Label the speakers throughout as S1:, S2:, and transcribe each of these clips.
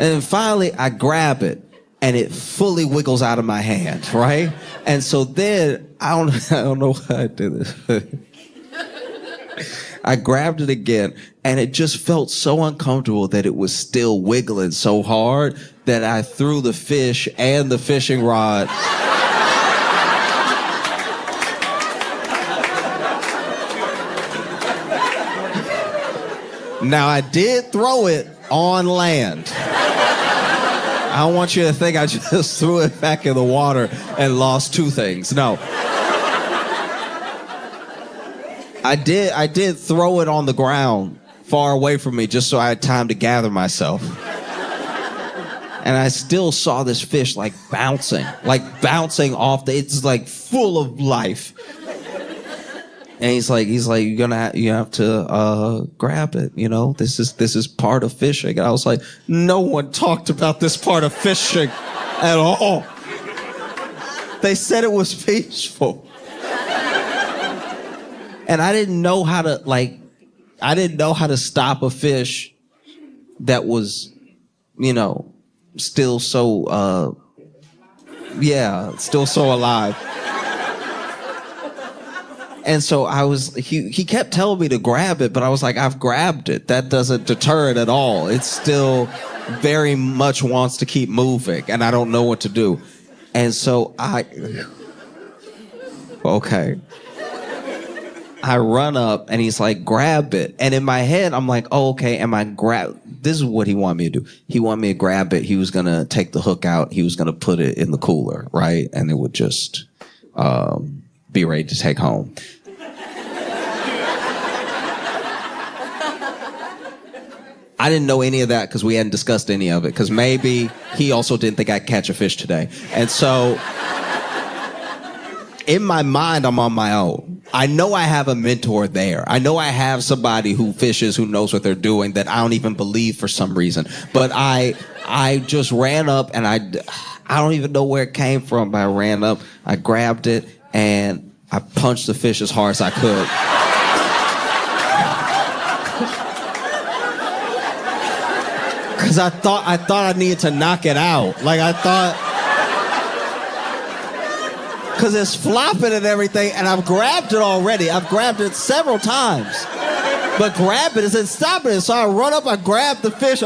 S1: And then finally, I grab it, and it fully wiggles out of my hand, right? And so then, I don't know why I did this. I grabbed it again, and it just felt so uncomfortable that it was still wiggling so hard that I threw the fish and the fishing rod. Now, I did throw it on land. I don't want you to think I just threw it back in the water and lost two things. No. I did throw it on the ground far away from me just so I had time to gather myself. And I still saw this fish like bouncing off it's like full of life. And he's like, you have to grab it, you know? This is part of fishing. And I was like, no one talked about this part of fishing at all. They said it was peaceful. And I didn't know how to stop a fish that was, you know, still so alive. And so he kept telling me to grab it, but I was like, I've grabbed it. That doesn't deter it at all. It still very much wants to keep moving, and I don't know what to do. And so I run up, and he's like, grab it. And in my head, I'm like, oh, okay, this is what he wanted me to do. He wanted me to grab it. He was going to take the hook out. He was going to put it in the cooler, right? And it would just be ready to take home. I didn't know any of that because we hadn't discussed any of it, because maybe he also didn't think I'd catch a fish today. And so in my mind, I'm on my own. I know I have a mentor there. I know I have somebody who fishes, who knows what they're doing, that I don't even believe for some reason. But I just ran up, and I don't even know where it came from, but I ran up, I grabbed it, and I punched the fish as hard as I could. Because I thought I needed to knock it out. Like, I thought... Because it's flopping and everything, and I've grabbed it already. I've grabbed it several times. But grab it isn't stopping it. So I run up, I grab the fish.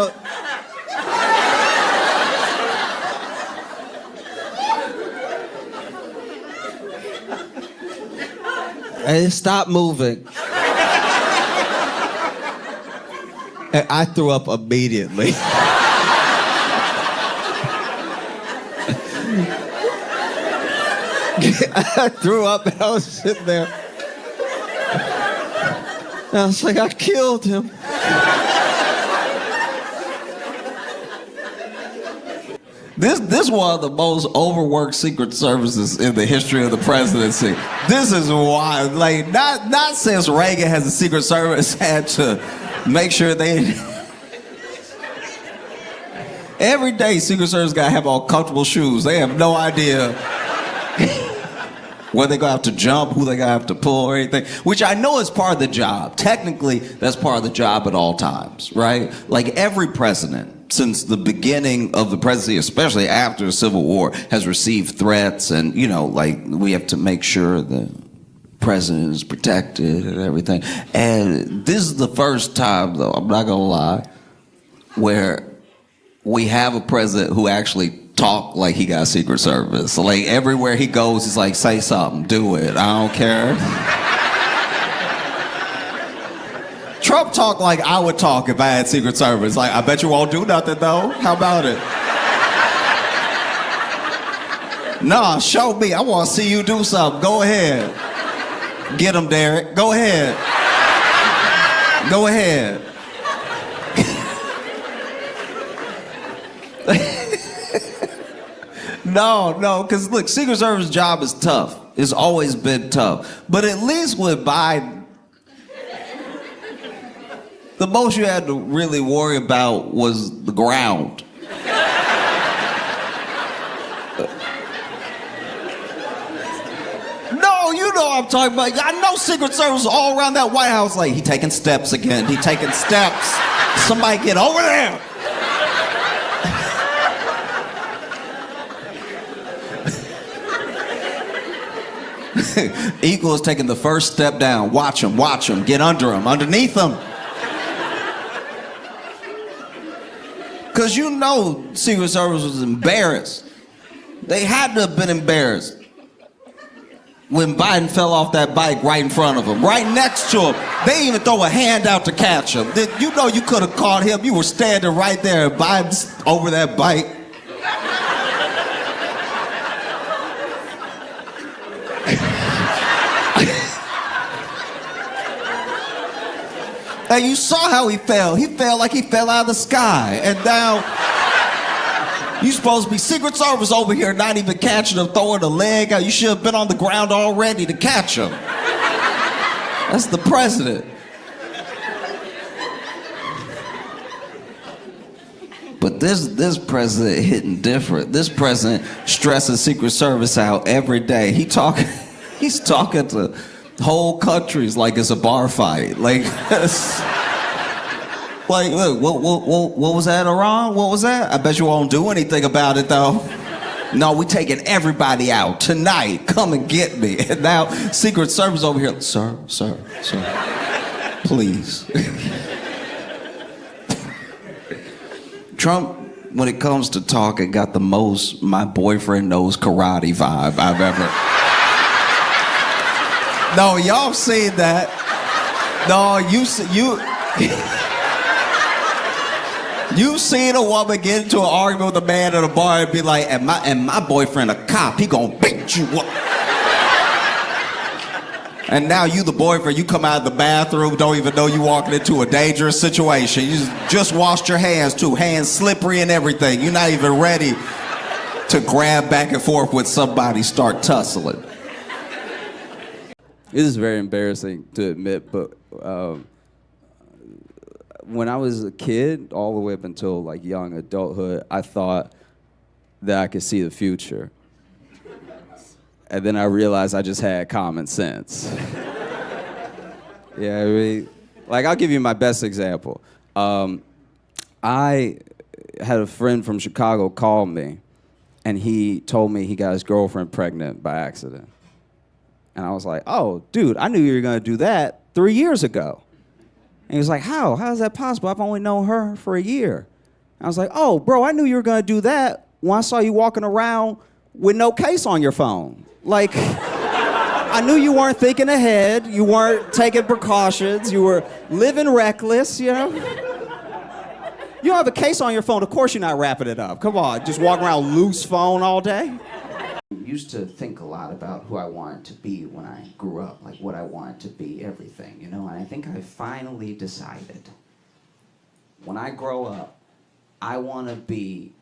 S1: And it stopped moving. And I threw up immediately. I threw up, and I was sitting there. And I was like, I killed him. This one of the most overworked Secret Services in the history of the presidency. This is wild. Like, not since Reagan has the Secret Service had to make sure they... Every day, Secret Service gotta have on comfortable shoes. They have no idea where they're gonna have to jump, who they're gonna have to pull or anything, which I know is part of the job. Technically, that's part of the job at all times, right? Like, every president since the beginning of the presidency, especially after the Civil War, has received threats, and, you know, like, we have to make sure the president is protected and everything. And this is the first time, though, I'm not gonna lie, where we have a president who actually talk like he got Secret Service. So, like, everywhere he goes, he's like, say something, do it, I don't care. Trump talked like I would talk if I had Secret Service. Like, I bet you won't do nothing, though. How about it? Nah, show me. I want to see you do something. Go ahead. Get him, Derek. Go ahead. Go ahead. No, because look, Secret Service job is tough. It's always been tough. But at least with Biden, the most you had to really worry about was the ground. No, you know what I'm talking about. I know Secret Service all around that White House, like, he taking steps again. He taking steps. Somebody get over there. Eagle is taking the first step down. Watch him, get under him, underneath him. Because you know Secret Service was embarrassed. They had to have been embarrassed when Biden fell off that bike right in front of him, right next to him. They didn't even throw a hand out to catch him. You know you could have caught him. You were standing right there, Biden's over that bike. And you saw how he fell. He fell like he fell out of the sky. And now, you supposed to be Secret Service over here not even catching him, throwing a leg out. You should have been on the ground already to catch him. That's the president. But this president hitting different. This president stressing Secret Service out every day. He's talking to whole countries like it's a bar fight. Like, look, what was that, Iran? What was that? I bet you won't do anything about it, though. No, we taking everybody out tonight. Come and get me. And now Secret Service over here, sir, please. Trump, when it comes to talking, got the most my boyfriend knows karate vibe I've ever. No, y'all seen that. No, you seen a woman get into an argument with a man at a bar and be like, and my boyfriend a cop, he gonna beat you up. And now you the boyfriend, you come out of the bathroom, don't even know you walking into a dangerous situation. You just washed your hands too, hands slippery and everything. You're not even ready to grab back and forth with somebody, start tussling.
S2: This is very embarrassing to admit, but when I was a kid, all the way up until like young adulthood, I thought that I could see the future. And then I realized I just had common sense. Yeah, I mean, like I'll give you my best example. I had a friend from Chicago call me, and he told me he got his girlfriend pregnant by accident. And I was like, oh, dude, I knew you were gonna do that 3 years ago. And he was like, how? How is that possible? I've only known her for a year. I was like, oh, bro, I knew you were gonna do that when I saw you walking around with no case on your phone. Like, I knew you weren't thinking ahead, you weren't taking precautions, you were living reckless, you know? You don't have a case on your phone, of course you're not wrapping it up. Come on, just walk around loose phone all day. Used to think a lot about who I wanted to be when I grew up, like what I wanted to be, everything, you know? And I think I finally decided, when I grow up, I want to be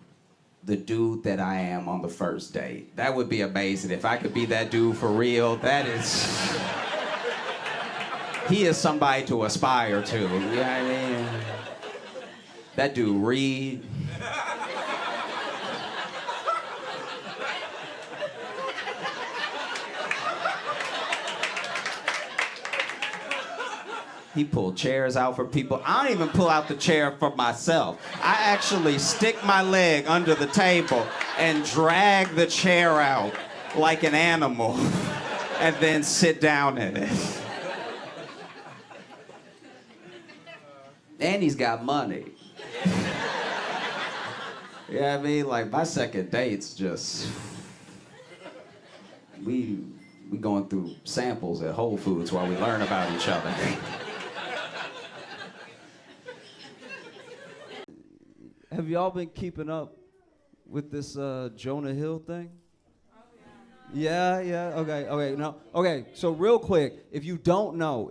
S2: the dude that I am on the first date. That would be amazing if I could be that dude for real. That is, he is somebody to aspire to, you know what I mean? That dude Reed. He pulled chairs out for people. I don't even pull out the chair for myself. I actually stick my leg under the table and drag the chair out like an animal and then sit down in it. And he's got money. You know what I mean? Like my second date's just, we going through samples at Whole Foods while we learn about each other. Have y'all been keeping up with this Jonah Hill thing? Yeah, okay, no. Okay, so real quick, if you don't know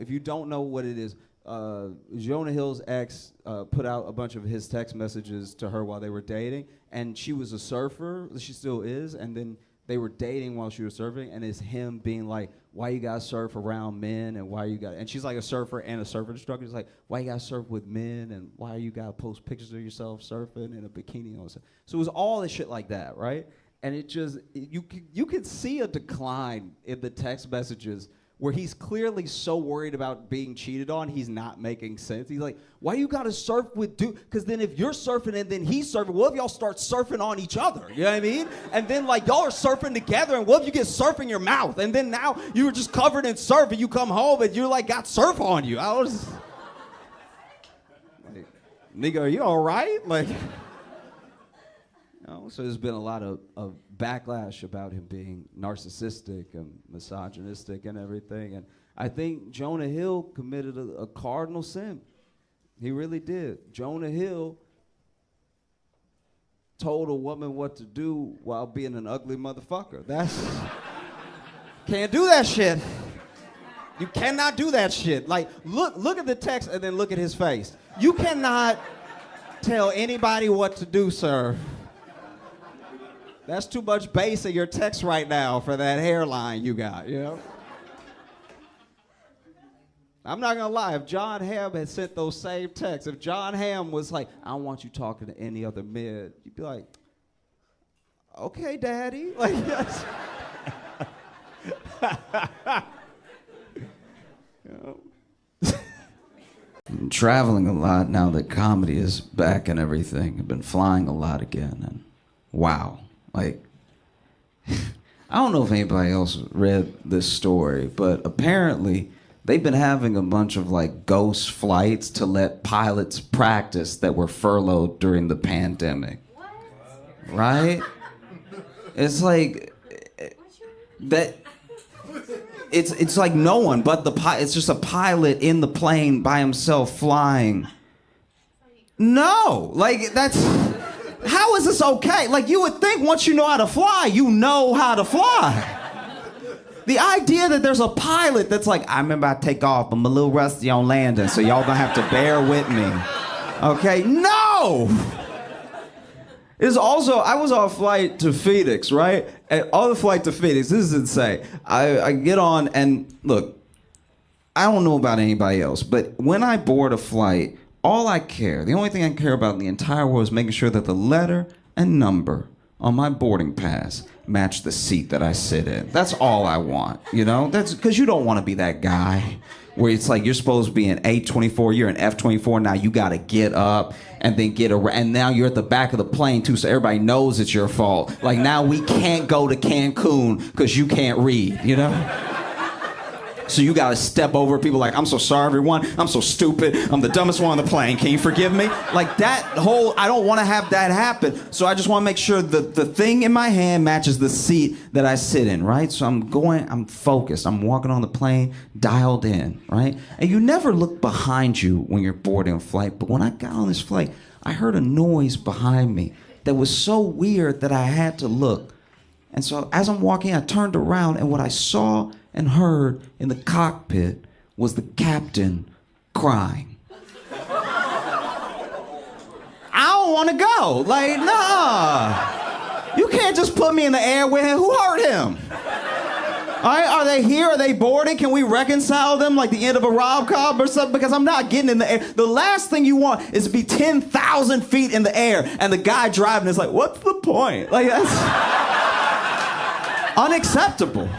S2: what it is, Jonah Hill's ex put out a bunch of his text messages to her while they were dating, and she was a surfer, she still is, and then they were dating while she was surfing, and it's him being like, why you gotta surf around men, and why you gotta, and she's like a surfer and a surfer instructor. She's like, why you gotta surf with men, and why you gotta post pictures of yourself surfing in a bikini and all this stuff. So it was all this shit like that, right? And it just, you could see a decline in the text messages where he's clearly so worried about being cheated on, he's not making sense. He's like, why you gotta surf with dude? Because then if you're surfing and then he's surfing, what if y'all start surfing on each other? You know what I mean? And then like y'all are surfing together, and what if you get surf in your mouth? And then now you were just covered in surf, and you come home and you're like got surf on you. I was like, nigga, are you all right? Like, so there's been a lot of backlash about him being narcissistic and misogynistic and everything. And I think Jonah Hill committed a cardinal sin. He really did. Jonah Hill told a woman what to do while being an ugly motherfucker. Can't do that shit. You cannot do that shit. Like, look at the text and then look at his face. You cannot tell anybody what to do, sir. That's too much bass in your text right now for that hairline you got, you know? I'm not gonna lie, if John Hamm had sent those same texts, if John Hamm was like, I don't want you talking to any other men, you'd be like, okay, daddy. Like, yes. You know?
S1: I'm traveling a lot now that comedy is back and everything. I've been flying a lot again, and wow. Like, I don't know if anybody else read this story, but apparently they've been having a bunch of like ghost flights to let pilots practice that were furloughed during the pandemic. What? Right? It's like that. It's like no one but the pilot. It's just a pilot in the plane by himself flying. No, like that's. How is this okay? Like, you would think once you know how to fly, you know how to fly. The idea that there's a pilot that's like, I remember I take off, I'm a little rusty on landing, so y'all gonna have to bear with me. Okay? No! It's also, I was on a flight to Phoenix, right? And on the flight to Phoenix, this is insane. I get on, and look, I don't know about anybody else, but when I board a flight, the only thing I care about in the entire world is making sure that the letter and number on my boarding pass match the seat that I sit in. That's all I want, you know? That's because you don't want to be that guy where it's like you're supposed to be in A24, you're in F24, now you got to get up and then get around, and now you're at the back of the plane too, so everybody knows it's your fault. Like, now we can't go to Cancun because you can't read, you know? So you gotta step over people like, I'm so sorry, everyone. I'm so stupid. I'm the dumbest one on the plane. Can you forgive me? Like that whole, I don't wanna have that happen. So I just wanna make sure that the thing in my hand matches the seat that I sit in, right? So I'm focused. I'm walking on the plane, dialed in, right? And you never look behind you when you're boarding a flight. But when I got on this flight, I heard a noise behind me that was so weird that I had to look. And so as I'm walking, I turned around, and what I saw and heard in the cockpit was the captain crying. I don't want to go. Like, nah. You can't just put me in the air with him. Who hurt him? All right, are they here? Are they boarding? Can we reconcile them like the end of a rom-com or something? Because I'm not getting in the air. The last thing you want is to be 10,000 feet in the air, and the guy driving is like, what's the point? Like, that's unacceptable.